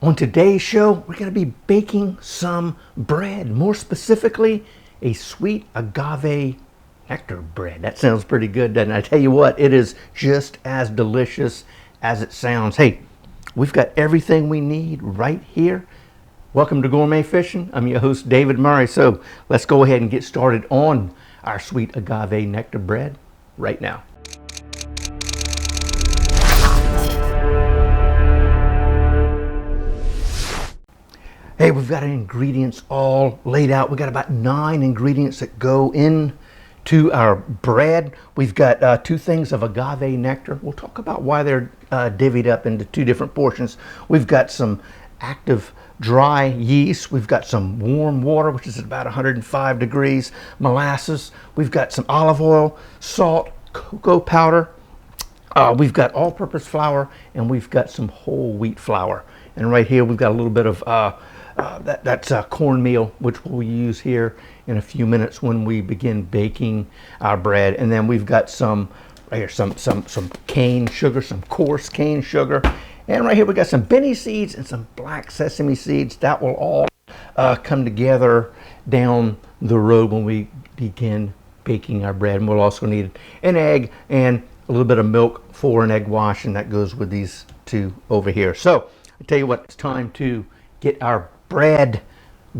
On today's show, we're going to be baking some bread. More specifically, a sweet agave nectar bread. That sounds pretty good, doesn't it? I tell you what, it is just as delicious as it sounds. Hey, we've got everything we need right here. Welcome to Gourmet Fishing. I'm your host, David Murray. So let's go ahead and get started on our sweet agave nectar bread right now. Hey, we've got our ingredients all laid out. We've got about 9 ingredients that go into our bread. We've got 2 things of agave nectar. We'll talk about why they're divvied up into 2 different portions. We've got some active dry yeast. We've got some warm water, which is about 105 degrees, molasses. We've got some olive oil, salt, cocoa powder. We've got all-purpose flour, and we've got some whole wheat flour. And right here, we've got a little bit of that's cornmeal, which we'll use here in a few minutes when we begin baking our bread. And then we've got some right here, some cane sugar, some coarse cane sugar. And right here we got some benny seeds and some black sesame seeds. That will all come together down the road when we begin baking our bread. And we'll also need an egg and a little bit of milk for an egg wash, and that goes with these 2 over here. So I tell you what, it's time to get our bread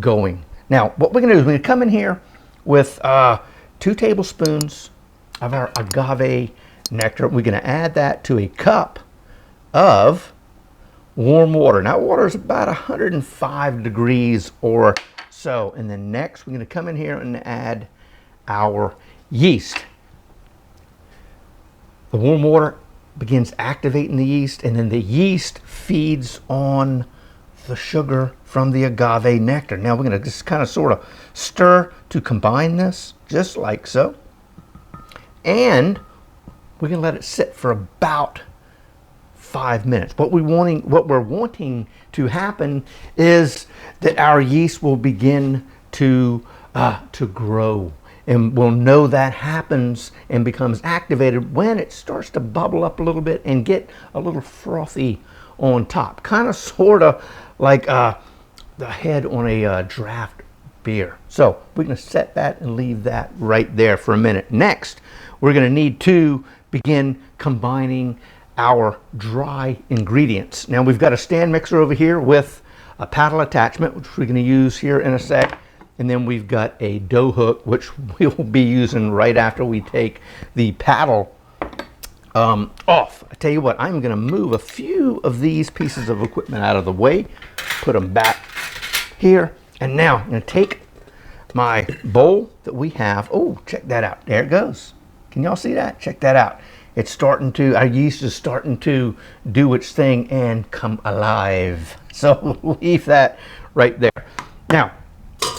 going. Now, what we're going to do is we're going to come in here with 2 tablespoons of our agave nectar. We're going to add that to a cup of warm water. Now, water is about 105 degrees or so. And then next, we're going to come in here and add our yeast. The warm water begins activating the yeast, and then the yeast feeds on the sugar from the agave nectar. Now we're going to just kind of sort of stir to combine this, just like so. And we're going to let it sit for about 5 minutes. What we're wanting to happen is that our yeast will begin to grow. And we'll know that happens and becomes activated when it starts to bubble up a little bit and get a little frothy on top. Kind of sort of like the head on a draft beer. So we're going to set that and leave that right there for a minute. Next, we're going to need to begin combining our dry ingredients. Now we've got a stand mixer over here with a paddle attachment, which we're going to use here in a sec. And then we've got a dough hook, which we will be using right after we take the paddle off. I tell you what, I'm going to move a few of these pieces of equipment out of the way, put them back here. And now I'm going to take my bowl that we have. Oh, check that out. There it goes. Can y'all see that? Check that out. It's starting to, our yeast is starting to do its thing and come alive. So we'll leave that right there. Now,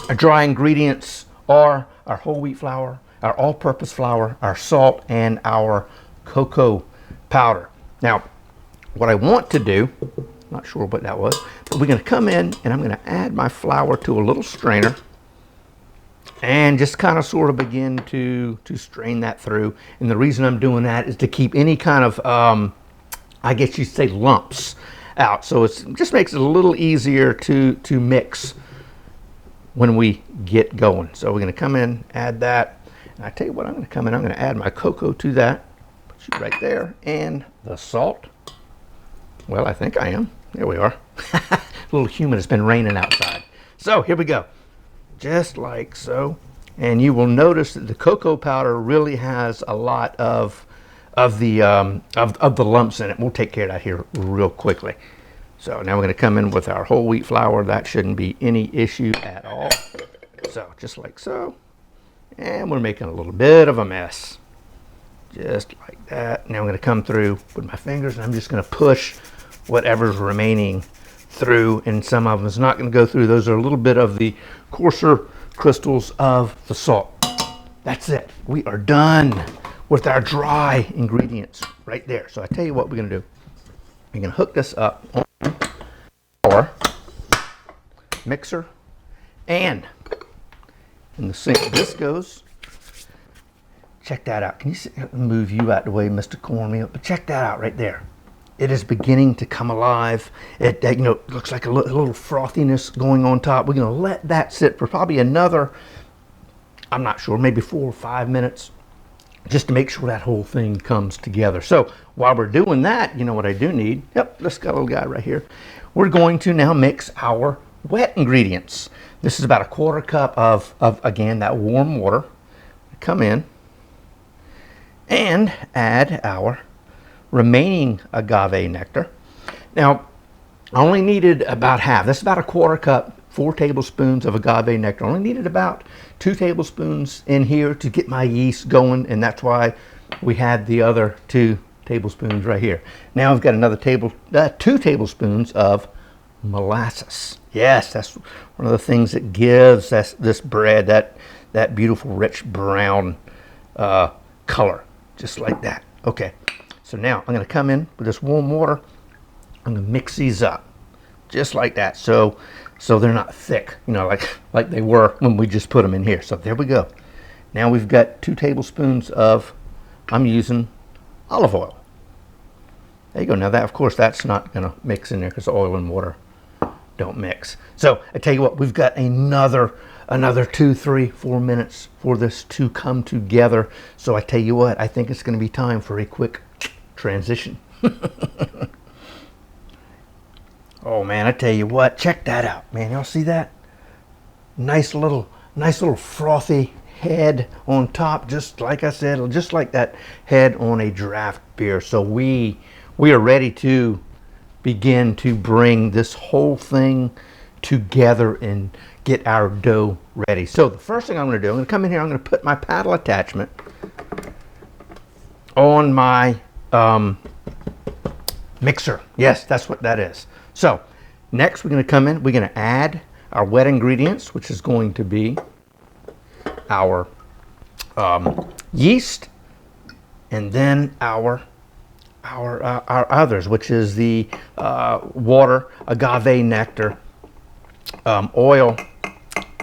our dry ingredients are our whole wheat flour, our all-purpose flour, our salt, and our cocoa powder. Now, what I want to do, not sure what that was, but we're going to come in and I'm going to add my flour to a little strainer and just kind of sort of begin to strain that through. And the reason I'm doing that is to keep any kind of, I guess you'd say, lumps out. So it just makes it a little easier to mix when we get going. So we're going to come in, add that. And I tell you what, I'm going to come in, I'm going to add my cocoa to that. Put you right there. And the salt. Well, I think I am. There we are. A little humid. It's been raining outside. So here we go. Just like so. And you will notice that the cocoa powder really has a lot of the lumps in it. We'll take care of that here real quickly. So now we're going to come in with our whole wheat flour. That shouldn't be any issue at all. So just like so. And we're making a little bit of a mess. Just like that. Now I'm going to come through with my fingers and I'm just going to push whatever's remaining through. And some of them is not going to go through. Those are a little bit of the coarser crystals of the salt. That's it. We are done with our dry ingredients right there. So I tell you what we're going to do. We're going to hook this up on our mixer and in the sink. This goes. Check that out. Can you see, move you out the way, Mr. Cornmeal? But check that out right there. It is beginning to come alive. It looks like a little frothiness going on top. We're going to let that sit for probably another, I'm not sure, maybe 4 or 5 minutes, just to make sure that whole thing comes together. So while we're doing that, you know what I do need? Yep, this got a little guy right here. We're going to now mix our wet ingredients. This is about a 1/4 cup of again, that warm water. Come in and add our remaining agave nectar. Now, I only needed about half. That's about a 1/4 cup, 4 tablespoons of agave nectar. I only needed about 2 tablespoons in here to get my yeast going, and that's why we had the other 2 tablespoons right here. Now I've got another 2 tablespoons of molasses. Yes, that's one of the things that gives this bread that beautiful rich brown color, just like that. Okay, so now I'm going to come in with this warm water. I'm going to mix these up just like that, so they're not thick, like they were when we just put them in here. So there we go. Now we've got 2 tablespoons of, I'm using olive oil. There you go. Now that, of course, that's not going to mix in there because oil and water don't mix. So I tell you what, we've got another 2, 3, 4 minutes for this to come together. So I tell you what, I think it's going to be time for a quick transition. Oh man, I tell you what, check that out, man. Y'all see that? Nice little frothy head on top, just like I said, just like that head on a draft beer. So we are ready to begin to bring this whole thing together and get our dough ready. So the first thing I'm going to do, I'm going to come in here, I'm going to put my paddle attachment on my mixer. Yes, that's what that is. So next we're going to come in, we're going to add our wet ingredients, which is going to be our yeast, and then our others, which is the water, agave nectar, oil,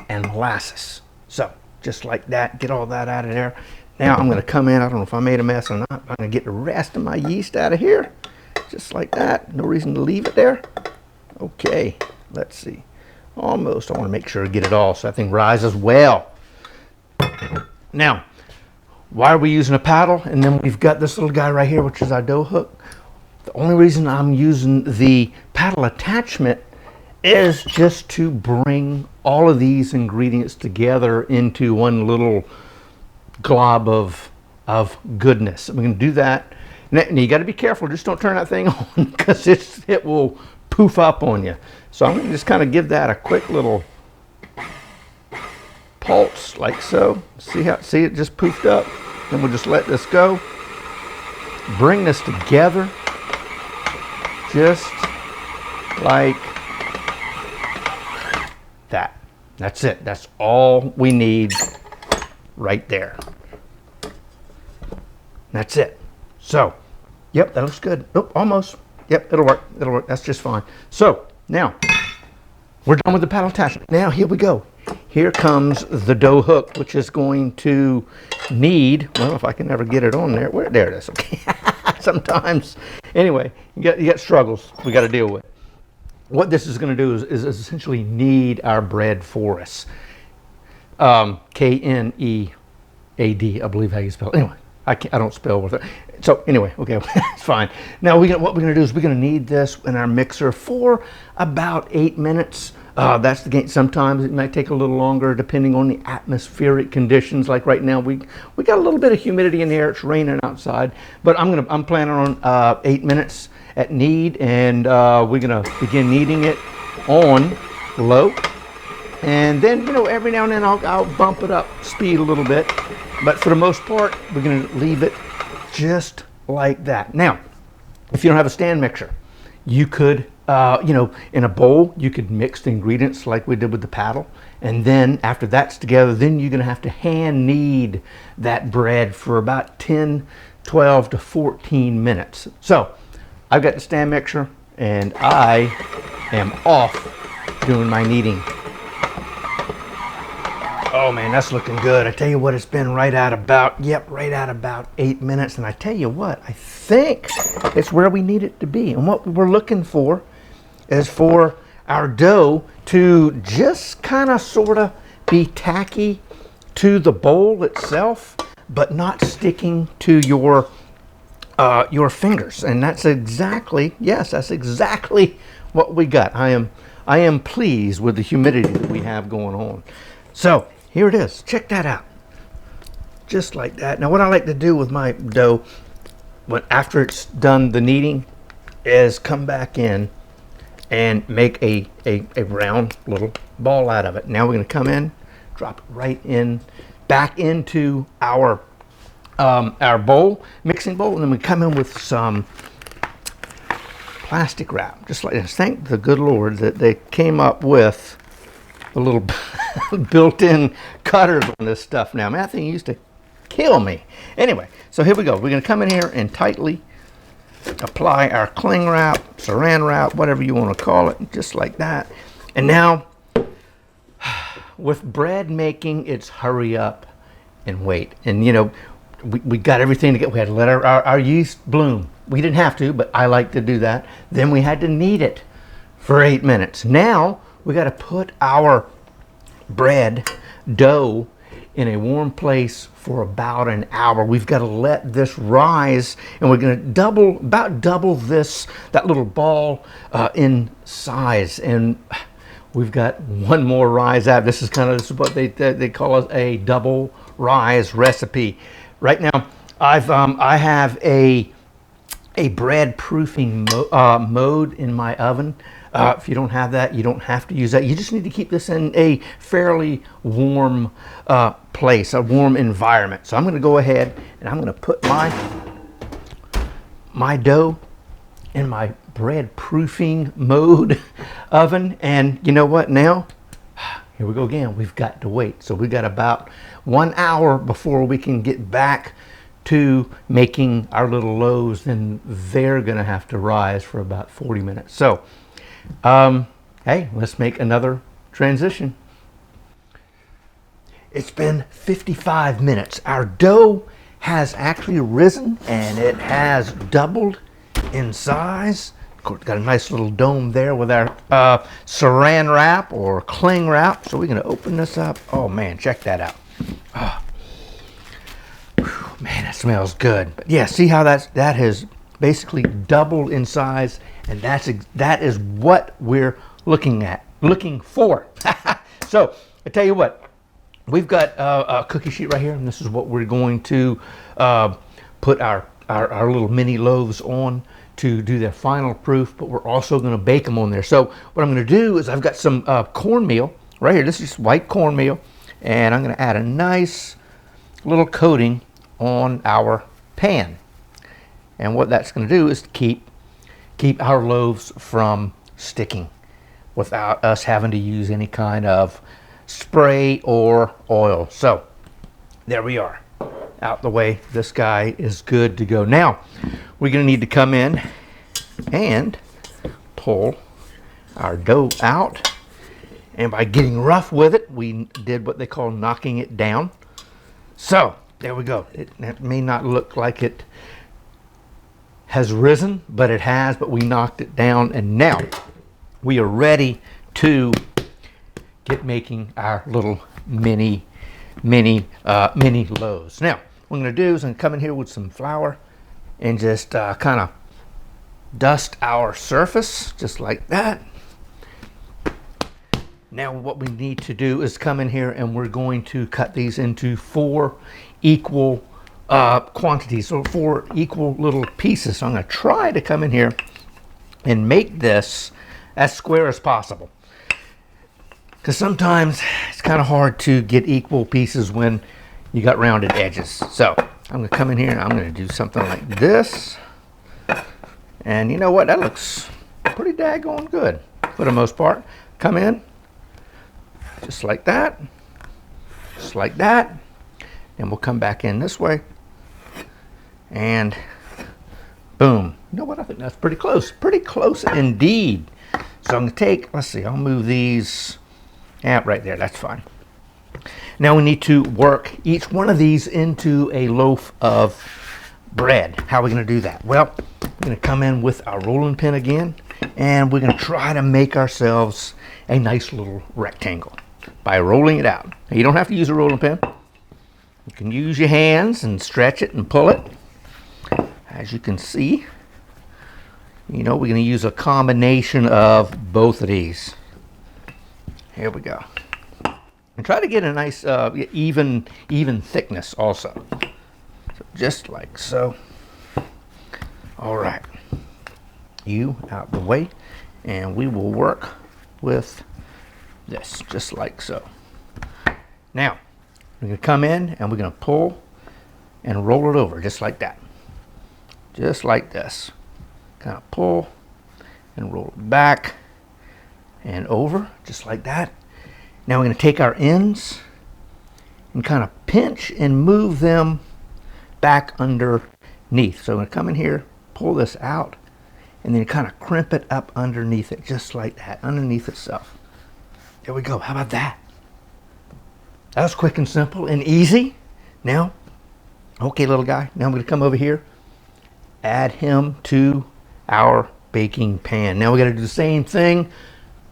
and molasses. So just like that, get all that out of there. Now I'm going to come in, I don't know if I made a mess or not, I'm going to get the rest of my yeast out of here, just like that. No reason to leave it there. Okay, let's see. Almost, I want to make sure to get it all so that thing rises well. Now, why are we using a paddle? And then we've got this little guy right here, which is our dough hook. The only reason I'm using the paddle attachment is just to bring all of these ingredients together into one little glob of goodness. I'm going to do that. And you got to be careful. Just don't turn that thing on because it will poof up on you. So I'm going to just kind of give that a quick little pulse like so. See it just poofed up? Then we'll just let this go. Bring this together just like that. That's it. That's all we need right there. That's it. So, yep, that looks good. Nope, almost. Yep, it'll work. It'll work. That's just fine. So, now, we're done with the paddle attachment. Now, here we go. Here comes the dough hook, which is going to need, well, if I can ever get it on there. There it is. Okay. Sometimes. Anyway, you got struggles we got to deal with. What this is going to do is essentially knead our bread for us. K-N-E-A-D, I believe how you spell it. Anyway, I don't spell with it. So anyway, okay, it's fine. Now what we're going to do is we're going to knead this in our mixer for about 8 minutes. That's the game. Sometimes it might take a little longer depending on the atmospheric conditions. Like right now, we got a little bit of humidity in the air. It's raining outside, but I'm planning on 8 minutes at knead, and we're gonna begin kneading it on low, and then every now and then I'll bump it up speed a little bit, but for the most part we're gonna leave it just like that. Now, if you don't have a stand mixer, you could in a bowl, you could mix the ingredients like we did with the paddle. And then after that's together, then you're going to have to hand knead that bread for about 10, 12 to 14 minutes. So I've got the stand mixer and I am off doing my kneading. Oh man, that's looking good. I tell you what, it's been right at about 8 minutes. And I tell you what, I think it's where we need it to be. And what we're looking for is for our dough to just kind of sort of be tacky to the bowl itself, but not sticking to your fingers. And that's exactly, yes, that's exactly what we got. I am pleased with the humidity that we have going on. So here it is. Check that out. Just like that. Now what I like to do with my dough after it's done the kneading is come back in and make a round little ball out of it. Now we're going to come in, drop it right in, back into our bowl, mixing bowl, and then we come in with some plastic wrap, just like this. Thank the good Lord that they came up with a little built-in cutters on this stuff now. Man, that thing used to kill me. Anyway, so here we go. We're going to come in here and tightly apply our cling wrap, saran wrap, whatever you want to call it, just like that. And now, with bread making, it's hurry up and wait. And you know, we got everything to get. We had to let our yeast bloom. We didn't have to, but I like to do that. Then we had to knead it for 8 minutes. Now we got to put our bread dough in a warm place for about an hour. We've got to let this rise, and we're going to about double that little ball in size. And we've got one more rise out. This is what they call it, a double rise recipe. Right now, I have a bread proofing mode in my oven. If you don't have that, you don't have to use that. You just need to keep this in a fairly warm place, a warm environment. So I'm going to go ahead and I'm going to put my dough in my bread proofing mode oven. And you know what now? Here we go again. We've got to wait. So we've got about 1 hour before we can get back to making our little loaves. Then they're going to have to rise for about 40 minutes. So hey, let's make another transition. It's been 55 minutes. Our dough has actually risen and it has doubled in size. Of course, got a nice little dome there with our saran wrap or cling wrap. So we're going to open this up. Oh man, check that out. Oh. Whew, man, that smells good. But yeah, see how that has basically doubled in size, and that is what we're looking for. So I tell you what, we've got a cookie sheet right here, and this is what we're going to put our little mini loaves on to do their final proof, but we're also going to bake them on there. So what I'm going to do is I've got some cornmeal right here. This is white cornmeal, and I'm going to add a nice little coating on our pan. And what that's going to do is keep our loaves from sticking without us having to use any kind of spray or oil. So there we are, out the way. This guy is good to go. Now we're going to need to come in and pull our dough out. And by getting rough with it, we did what they call knocking it down. So there we go. It may not look like it has risen, but it has. But we knocked it down, and now we are ready to get making our little mini loaves. Now what I'm going to do is I'm going to come in here with some flour and just kind of dust our surface just like that. Now what we need to do is come in here and we're going to cut these into 4 equal quantities, or 4 equal little pieces. So I'm going to try to come in here and make this as square as possible, because sometimes it's kind of hard to get equal pieces when you got rounded edges. So I'm going to come in here and I'm going to do something like this, and you know what, that looks pretty daggone good for the most part. Come in just like that, and we'll come back in this way. And boom. You know what? I think that's pretty close indeed. So I'm going to take, let's see, I'll move these right there. That's fine. Now we need to work each one of these into a loaf of bread. How are we going to do that? Well, we're going to come in with our rolling pin again, and we're going to try to make ourselves a nice little rectangle by rolling it out. Now, you don't have to use a rolling pin. You can use your hands and stretch it and pull it. As you can see, we're going to use a combination of both of these. Here we go. And try to get a nice even thickness also. So just like so. All right. You out the way, and we will work with this just like so. Now, we're going to come in and we're going to pull and roll it over just like that. Just like this. Kind of pull and roll it back and over just like that. Now we're going to take our ends and kind of pinch and move them back underneath. So I'm going to come in here, pull this out, and then kind of crimp it up underneath it, just like that, underneath itself. There we go. How about that? That was quick and simple and easy. Now, okay, little guy, now I'm going to come over here, add him to our baking pan. Now we got to do the same thing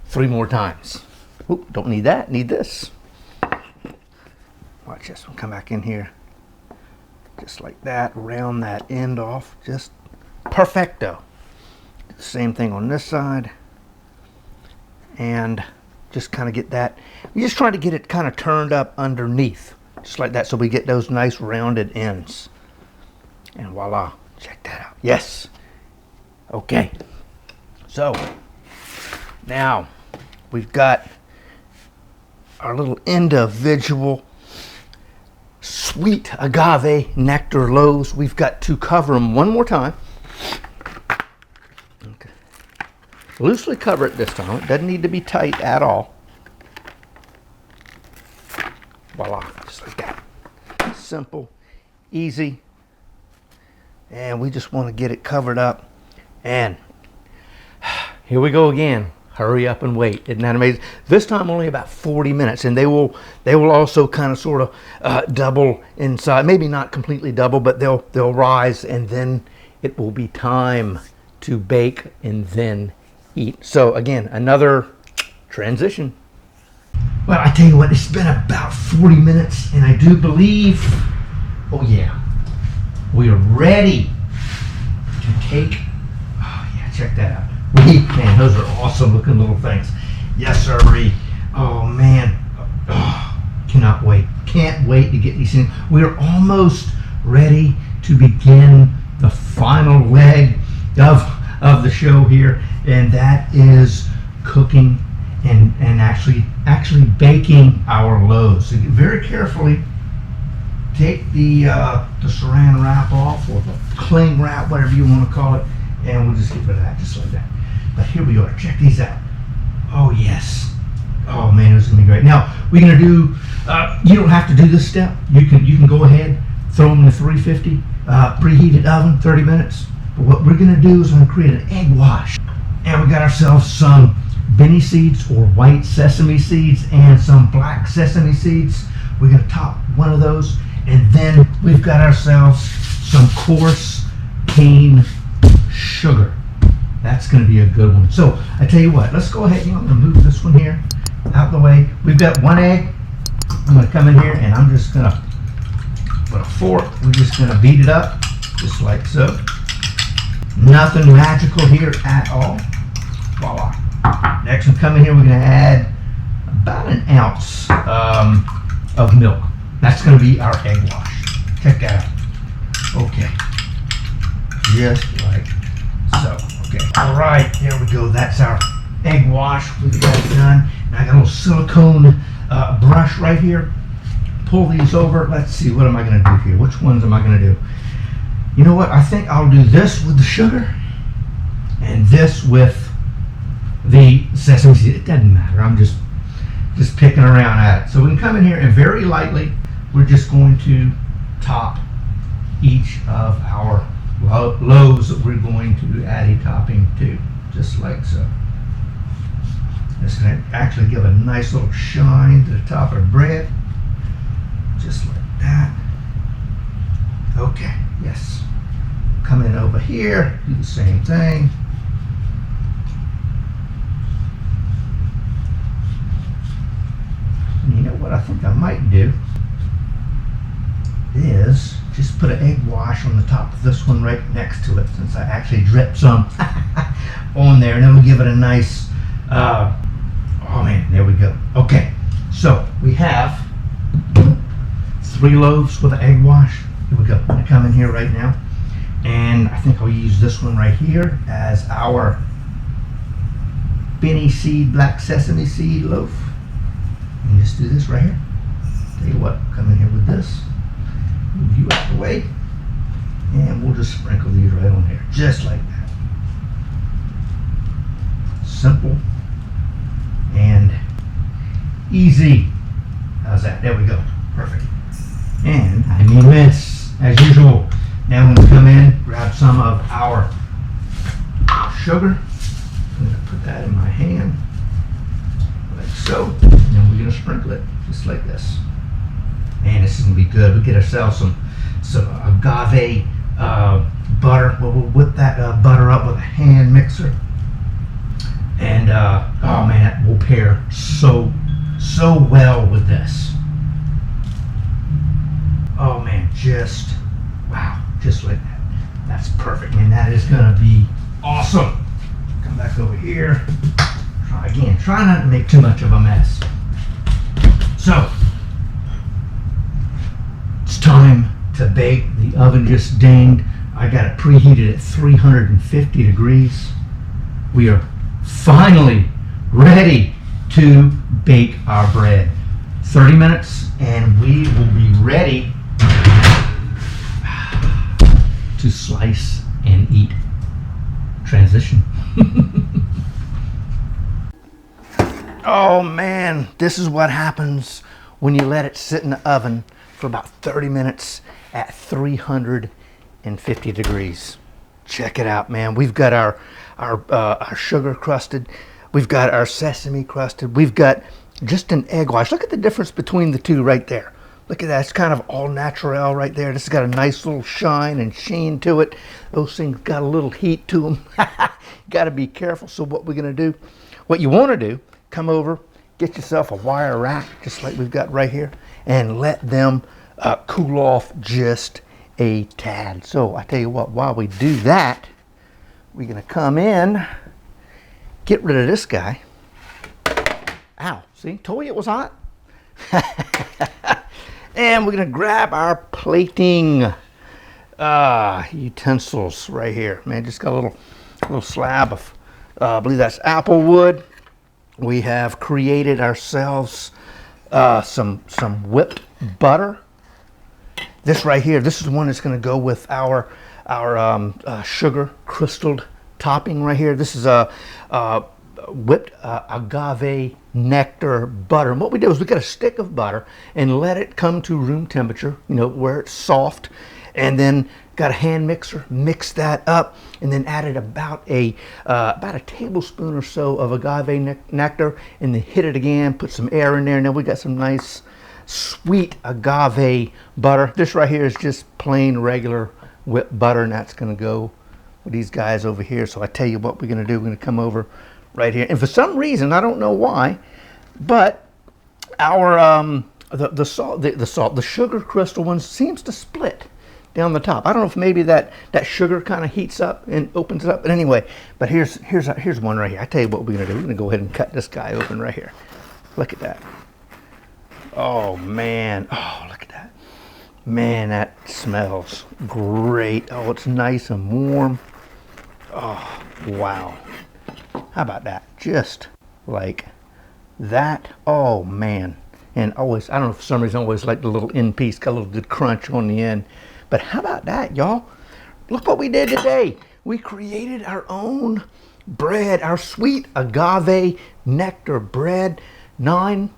3 more times. Oop, don't need that, need this. Watch this one, come back in here. Just like that, round that end off, just perfecto. The same thing on this side. And just kind of get that, we're just trying to get it kind of turned up underneath, just like that, so we get those nice rounded ends. And voila, check that out. Yes. Okay. So, now we've got our little individual sweet agave nectar loaves. We've got to cover them one more time. Okay. Loosely cover it this time. It doesn't need to be tight at all. Voila, just like that. Simple, easy. And we just want to get it covered up. And here we go again. Hurry up and wait. Isn't that amazing? This time only about 40 minutes, and they will also kind of sort of double inside. Maybe not completely double, but they'll rise, and then it will be time to bake and then eat. So again, another transition. Well, I tell you what, it's been about 40 minutes, and I do believe, oh yeah, we are ready to take, oh yeah, check that out. Man, those are awesome looking little things. Yes, sirree. Oh man, oh, cannot wait. Can't wait to get these things. We're almost ready to begin the final leg of the show here, and that is cooking and actually baking our loaves. So very carefully take the saran wrap off, or the cling wrap, whatever you want to call it, and we'll just get rid of that just like that. But here we are. Check these out. Oh yes. Oh man, this is gonna be great. Now we're gonna do. You don't have to do this step. You can go ahead, throw them in the 350 preheated oven, 30 minutes. But what we're gonna do is I'm gonna create an egg wash, and we got ourselves some Benny seeds or white sesame seeds and some black sesame seeds. We're gonna top one of those, and then we've got ourselves some coarse cane sugar. That's going to be a good one. So I tell you what, let's go ahead. I'm going to move this one here out the way. We've got 1 egg. I'm going to come in here and I'm just going to, with a fork, we're just going to beat it up just like so. Nothing magical here at all. Voila. Next one, come in here, we're going to add about 1 ounce of milk. That's going to be our egg wash. Check that out. Okay. Just like so. Okay. All right, there we go. That's our egg wash. We've got it done. And I got a little silicone brush right here. Pull these over. Let's see, what am I going to do here? Which ones am I going to do? You know what? I think I'll do this with the sugar and this with the sesame seed. It doesn't matter. I'm just picking around at it. So we can come in here and very lightly, we're just going to top each of our loaves that we're going to add a topping to, just like so. It's going to actually give a nice little shine to the top of the bread. just like that. Okay, yes. Come in over here, do the same thing. And you know what I think I might do is just put an egg wash on the top of this one right next to it, since I actually dripped some on there, and then we'll give it a nice, oh man, there we go. Okay, so we have 3 loaves with an egg wash. Here we go. I'm gonna come in here right now, and I think I'll use this one right here as our Benny seed, black sesame seed loaf. And just do this right here. Tell you what, come in here with this. Move you out the way, and we'll just sprinkle these right on there, just like that. Simple and easy. How's that? There we go. Perfect. And I need this, as usual. Now when we come in, grab some of our sugar. I'm going to put that in my hand, like so. And then we're going to sprinkle it, just like this. Man, this is going to be good. We'll get ourselves some agave butter. We'll whip that butter up with a hand mixer. And, oh man, that will pair so well with this. Oh man, just, wow, just like that. That's perfect, man. That is going to be awesome. Come back over here. Try not to make too much of a mess. So, it's time to bake. The oven just dinged. I got it preheated at 350 degrees. We are finally ready to bake our bread. 30 minutes and we will be ready to slice and eat. Transition. Oh man, this is what happens when you let it sit in the oven for about 30 minutes at 350 degrees. Check it out, man. We've got our sugar crusted. We've got our sesame crusted. We've got just an egg wash. Look at the difference between the two right there. Look at that. It's kind of all natural right there. This has got a nice little shine and sheen to it. Those things got a little heat to them. Got to be careful. So what we're going to do, what you want to do, come over, get yourself a wire rack, just like we've got right here, and let them cool off just a tad. So I tell you what, while we do that, we're going to come in, get rid of this guy. Ow, see, told you it was hot. And we're going to grab our plating utensils right here. Man, just got a little slab of, I believe that's apple wood. We have created ourselves some whipped butter. This right here, this is the one that's going to go with our sugar crystalled topping right here. This is a whipped agave nectar butter. And what we did was we got a stick of butter and let it come to room temperature, you know, where it's soft, and then got a hand mixer, mixed that up, and then added about a tablespoon or so of agave nectar, and then hit it again, put some air in there. Now we got some nice sweet agave butter. This right here is just plain regular whipped butter, and that's going to go with these guys over here. So I tell you what we're going to do. We're going to come over right here, and for some reason, I don't know why, but our the sugar crystal one seems to split down the top. I don't know if maybe that sugar kind of heats up and opens it up. But anyway, but here's one right here. I tell you what we're gonna do. We're gonna go ahead and cut this guy open right here. Look at that. Oh man. Oh, look at that. Man, that smells great. Oh, it's nice and warm. Oh, wow. How about that? Just like that. Oh man. And always, I don't know, for some reason I always like the little end piece, got a little good crunch on the end. But how about that, y'all? Look what we did today. We created our own bread, our sweet agave nectar bread. 9,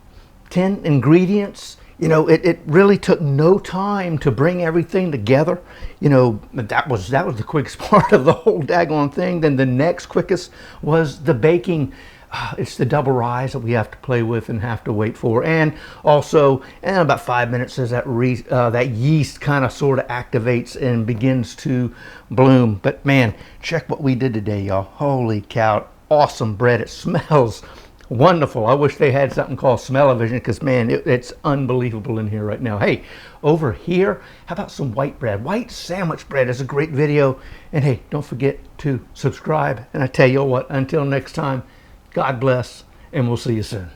10 ingredients. You know, it really took no time to bring everything together. You know, that was the quickest part of the whole daggone thing. Then the next quickest was the baking. It's the double rise that we have to play with and have to wait for. And also, in about 5 minutes, as that yeast kind of sort of activates and begins to bloom. But man, check what we did today, y'all. Holy cow, awesome bread. It smells wonderful. I wish they had something called smell-o-vision, because man, it's unbelievable in here right now. Hey, over here, how about some white bread? White sandwich bread is a great video. And hey, don't forget to subscribe. And I tell you what, until next time, God bless, and we'll see you soon.